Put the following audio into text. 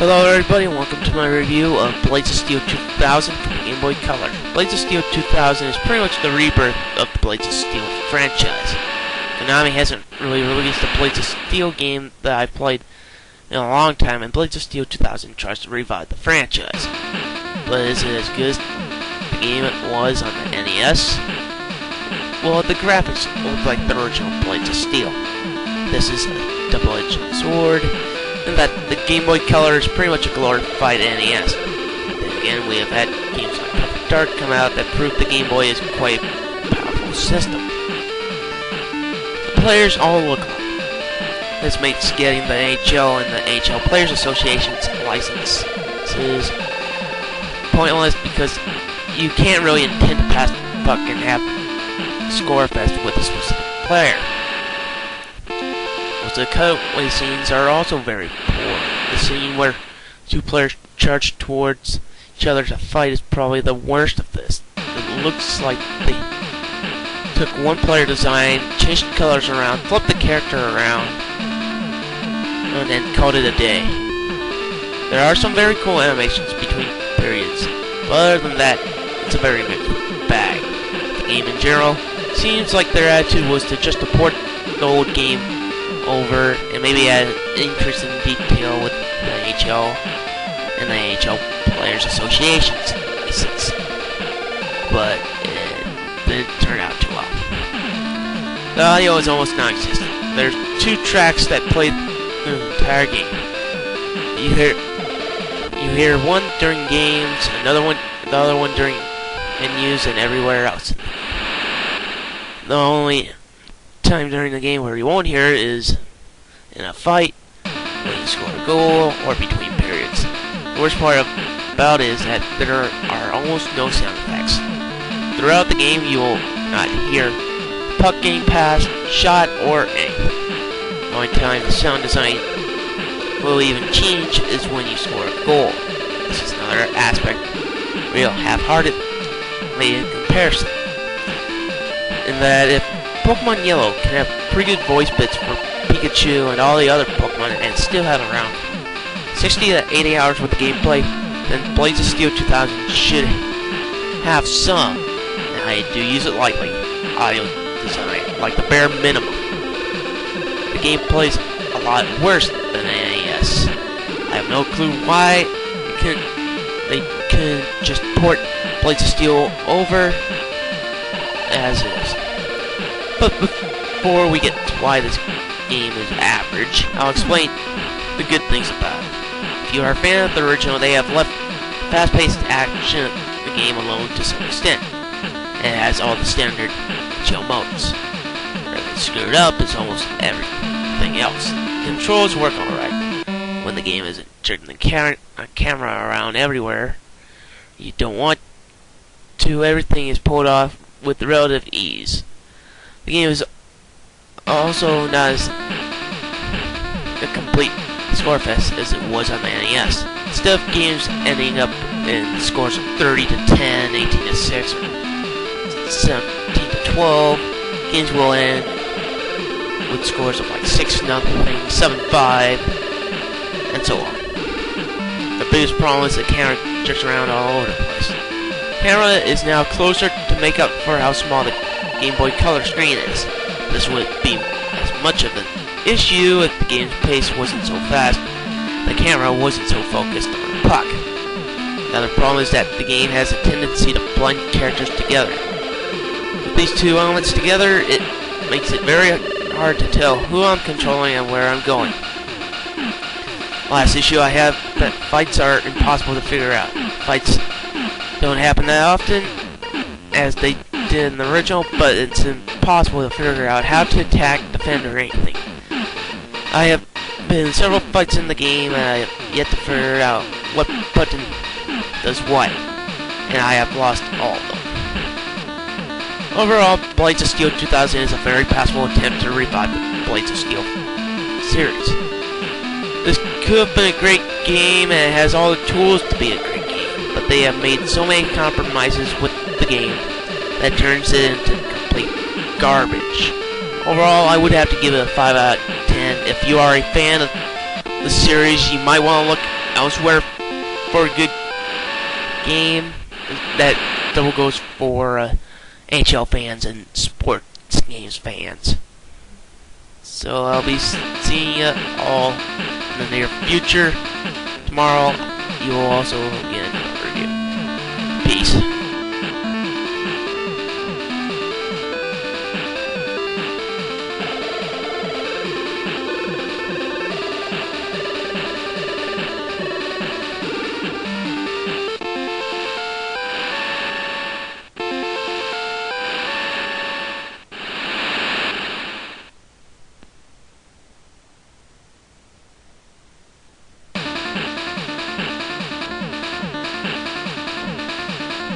Hello everybody and welcome to my review of Blades of Steel 2000 for the Game Boy Color. Blades of Steel 2000 is pretty much the rebirth of the Blades of Steel franchise. Konami hasn't really released a Blades of Steel game that I've played in a long time, and Blades of Steel 2000 tries to revive the franchise. But is it as good as the game it was on the NES? Well, the graphics look like the original Blades of Steel. This is a double-edged sword, and that the Game Boy Color is pretty much a glorified NES. Then again, we have had games like Perfect Dark come out that prove the Game Boy is quite a powerful system. The players all look alike. This makes getting the NHL and the NHL Players Association's licenses pointless because you can't really intend to pass the puck and have score fest with a specific player. The cutaway scenes are also very poor. The scene where two players charge towards each other to fight is probably the worst of this. It looks like they took one player design, changed the colors around, flipped the character around, and then called it a day. There are some very cool animations between periods, but other than that, it's a very mixed bag. The game in general seems like their attitude was to just port the old game over and maybe add an increase in detail with the NHL and the NHL Players Association's license, but it didn't turn out too well. The audio is almost non-existent. There's two tracks that play the entire game. You hear one during games, the other one during menus and everywhere else. The only time during the game where you won't hear it is in a fight, when you score a goal, or between periods. The worst part about it is that there are almost no sound effects. Throughout the game, you will not hear puck getting passed, shot, or anything. The only time the sound design will even change is when you score a goal. This is another aspect real half-hearted made in comparison. In that if Pokemon Yellow can have pretty good voice bits for Pikachu and all the other Pokemon and still have around 60 to 80 hours with the gameplay, then Blades of Steel 2000 should have some, and I do use it lightly, audio design, like the bare minimum. The game plays a lot worse than the NES. I have no clue why they can just port Blades of Steel over as is. But before we get to why this game is average, I'll explain the good things about it. If you are a fan of the original, they have left fast-paced action of the game alone to some extent. It has all the standard chill modes. Where they screwed up is almost everything else. Controls work alright. When the game isn't jerking the camera around everywhere you don't want to, everything is pulled off with relative ease. The game is also not as a complete scorefest as it was on the NES. Instead of games ending up in scores of 30 to 10, 18 to 6, or 17 to 12, games will end with scores of like 6-0, 7-5, and so on. The biggest problem is the camera jerks around all over the place. The camera is now closer to make up for how small the Game Boy Color screen is. This wouldn't be as much of an issue if the game's pace wasn't so fast, the camera wasn't so focused on the puck. Another problem is that the game has a tendency to blend characters together. With these two elements together, it makes it very hard to tell who I'm controlling and where I'm going. Last issue I have that fights are impossible to figure out. Fights don't happen that often as they did in the original, but it's impossible to figure out how to attack, defend, or anything. I have been in several fights in the game, and I have yet to figure out what button does what, and I have lost all of them. Overall, Blades of Steel 2000 is a very passable attempt to revive the Blades of Steel series. This could have been a great game, and it has all the tools to be a great game, but they have made so many compromises with the game that turns it into complete garbage. Overall, I would have to give it a 5 out of 10. If you are a fan of the series, you might want to look elsewhere for a good game. That double goes for NHL fans and sports games fans. So I'll be seeing you all in the near future. Tomorrow you will also get